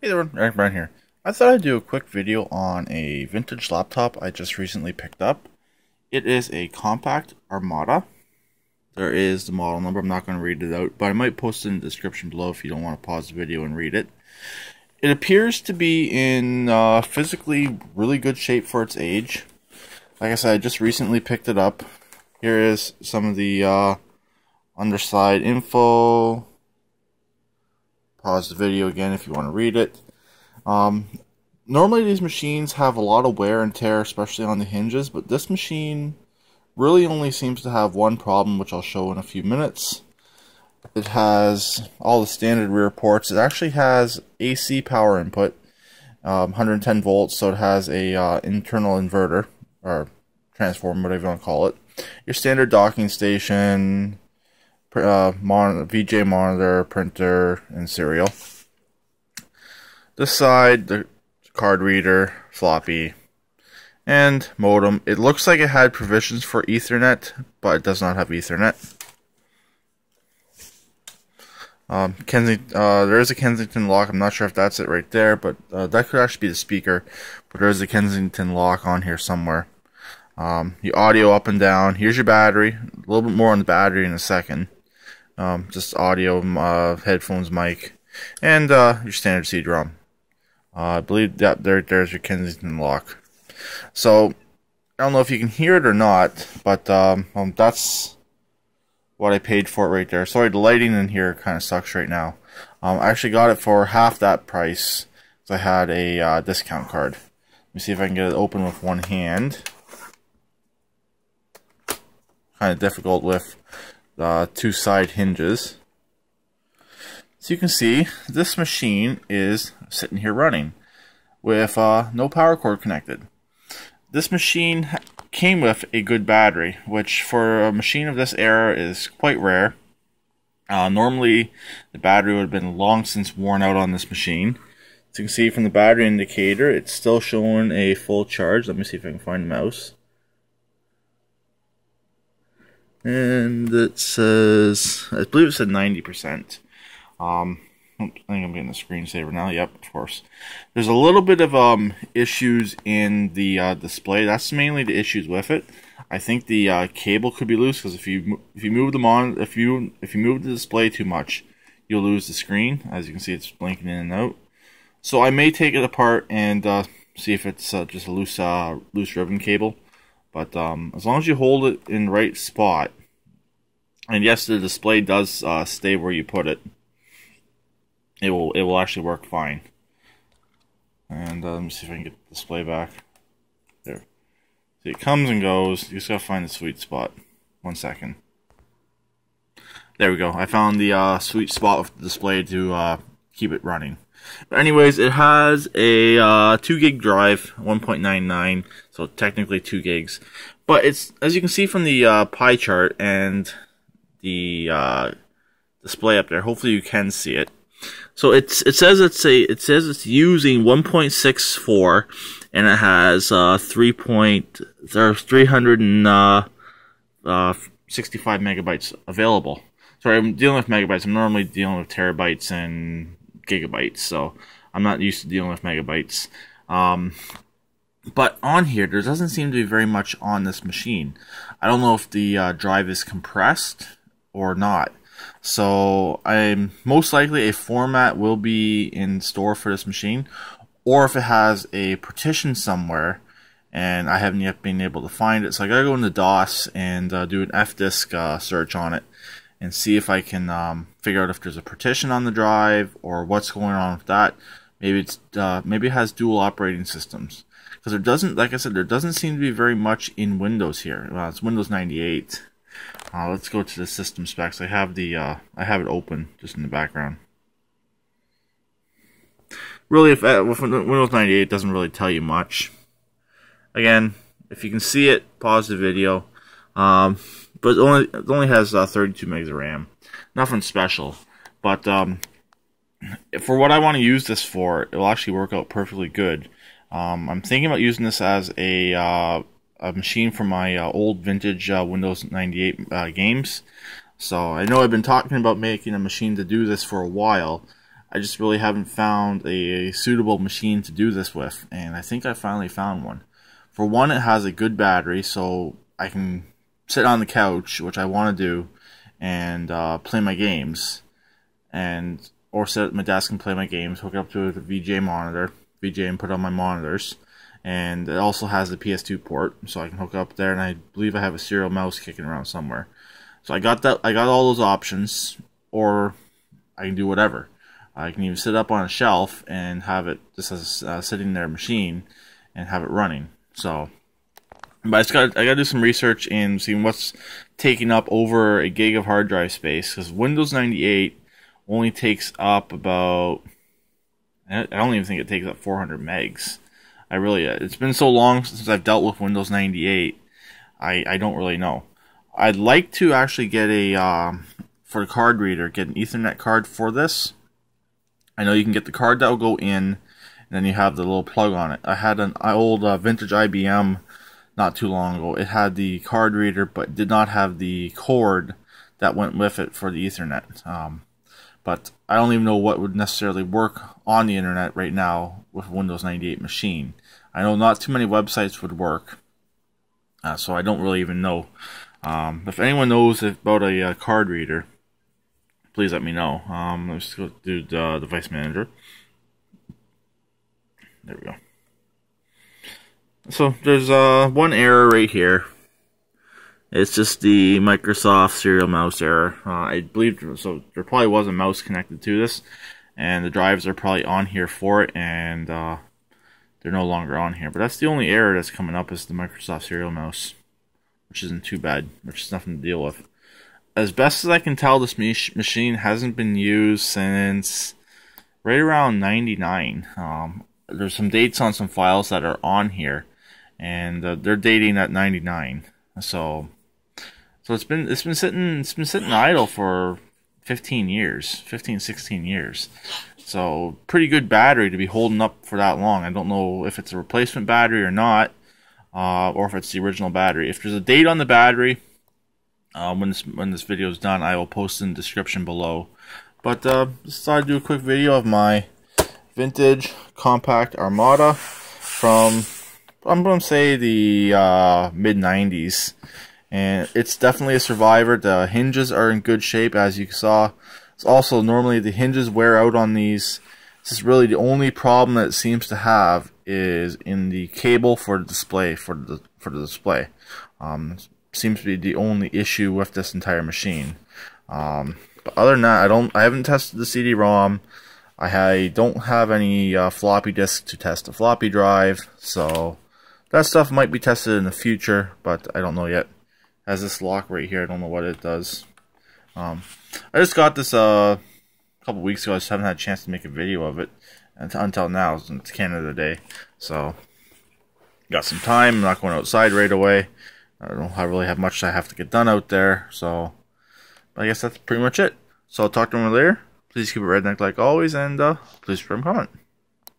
Hey there, Eric Brown here. I thought I'd do a quick video on a vintage laptop I just recently picked up. It is a Compaq Armada. There is the model number. I'm not going to read it out, but I might post it in the description below if you don't want to pause the video and read it. It appears to be in physically really good shape for its age. Like I said, I just recently picked it up. Here is some of the Underside Info. Pause the video again if you want to read it. Normally these machines have a lot of wear and tear, especially on the hinges, but this machine really only seems to have one problem, which I'll show in a few minutes. It has all the standard rear ports. It actually has AC power input, 110 volts, so it has a internal inverter, or transformer, whatever you want to call it. Your standard docking station, VJ monitor, printer, and serial. This side, the card reader, floppy, and modem. It looks like it had provisions for Ethernet, but it does not have Ethernet. There is a Kensington Lock. I'm not sure if that's it right there, but that could actually be the speaker. But there is a Kensington Lock on here somewhere. The audio up and down. Here's your battery. A little bit more on the battery in a second. Just audio, headphones, mic, and your standard CD-ROM. I believe that there's your Kensington Lock. So I don't know if you can hear it or not, but that's what I paid for it right there. Sorry, the lighting in here kind of sucks right now. I actually got it for half that price because I had a discount card. Let me see if I can get it open with one hand. Kind of difficult with two side hinges. So you can see this machine is sitting here running with no power cord connected. This machine came with a good battery, which for a machine of this era is quite rare. Normally the battery would have been long since worn out on this machine. As you can see from the battery indicator, it's still showing a full charge. Let me see if I can find the mouse. And it says, I believe it said 90%. I think I'm getting the screensaver now. Yep, of course. There's a little bit of issues in the display. That's mainly the issues with it. I think the cable could be loose because if you move if you move the display too much, you'll lose the screen. As you can see, it's blinking in and out. So I may take it apart and see if it's just a loose ribbon cable. But as long as you hold it in the right spot, and yes, the display does stay where you put it, it will actually work fine. And let me see if I can get the display back. There. See, it comes and goes. You just gotta find the sweet spot. 1 second. There we go. I found the sweet spot with the display to keep it running. But anyways, it has a 2 gig drive, 1.99, so technically 2 gigs. But it's, as you can see from the pie chart and the display up there, hopefully you can see it. So it says it's using 1.64, and it has 365 megabytes available. Sorry, I'm dealing with megabytes. I'm normally dealing with terabytes and gigabytes, so I'm not used to dealing with megabytes. But on here, there doesn't seem to be very much on this machine. I don't know if the drive is compressed or not. So I'm most likely a format will be in store for this machine, or if it has a partition somewhere and I haven't yet been able to find it. So I gotta go into DOS and do an fdisk search on it and see if I can figure out if there's a partition on the drive or what's going on with that. Maybe it's maybe it has dual operating systems, because there doesn't, like I said, there doesn't seem to be very much in Windows here. Well, it's Windows 98. Let's go to the system specs. I have it open just in the background. Really, with Windows 98, it doesn't really tell you much. Again, if you can see it, pause the video. But it only has 32 megs of RAM. Nothing special. But for what I want to use this for, it will actually work out perfectly good. I'm thinking about using this as a machine for my old vintage Windows 98 games. So I know I've been talking about making a machine to do this for a while. I just really haven't found a suitable machine to do this with, and I think I finally found one. For one, it has a good battery, so I can sit on the couch, which I want to do, and play my games, or sit at my desk and play my games, hook it up to the VGA monitor, VGA input on my monitors, and it also has the PS2 port, so I can hook up there, and I believe I have a serial mouse kicking around somewhere. So I got all those options, or I can do whatever. I can even sit up on a shelf and have it just as sitting there machine and have it running. So, but I gotta do some research and see what's taking up over a gig of hard drive space, because Windows 98 only takes up about, I don't even think it takes up 400 megs. It's been so long since I've dealt with Windows 98, I don't really know. I'd like to actually get for the card reader, get an Ethernet card for this. I know you can get the card that will go in, and then you have the little plug on it. I had an old vintage IBM not too long ago. It had the card reader, but did not have the cord that went with it for the Ethernet. But I don't even know what would necessarily work on the internet right now with a Windows 98 machine. I know not too many websites would work, so I don't really even know. If anyone knows about a card reader, please let me know. Let's go do the device manager. There we go. So there's one error right here. It's just the Microsoft serial mouse error. I believe so. There probably was a mouse connected to this, and the drives are probably on here for it, and they're no longer on here. But that's the only error that's coming up, is the Microsoft serial mouse, which isn't too bad. Which is nothing to deal with. As best as I can tell, this machine hasn't been used since right around 99. There's some dates on some files that are on here, and they're dating at 99. So it's been sitting idle for 16 years. So pretty good battery to be holding up for that long. I don't know if it's a replacement battery or not, or if it's the original battery. If there's a date on the battery, when this video is done, I will post in the description below. But just thought I'd do a quick video of my vintage Compaq Armada from, I'm going to say, the mid-90s. And it's definitely a survivor. The hinges are in good shape, as you saw. It's also, normally the hinges wear out on these. This is really the only problem that it seems to have is in the cable for the display. Seems to be the only issue with this entire machine. But other than that, I haven't tested the CD-ROM. I don't have any floppy disk to test a floppy drive, so that stuff might be tested in the future, but I don't know yet. It has this lock right here. I don't know what it does. I just got this a couple weeks ago. I just haven't had a chance to make a video of it until now, since it's Canada Day. So got some time. I'm not going outside right away. I don't really have much I have to get done out there, so I guess that's pretty much it. So I'll talk to you later. Please keep it redneck like always, and please subscribe and comment.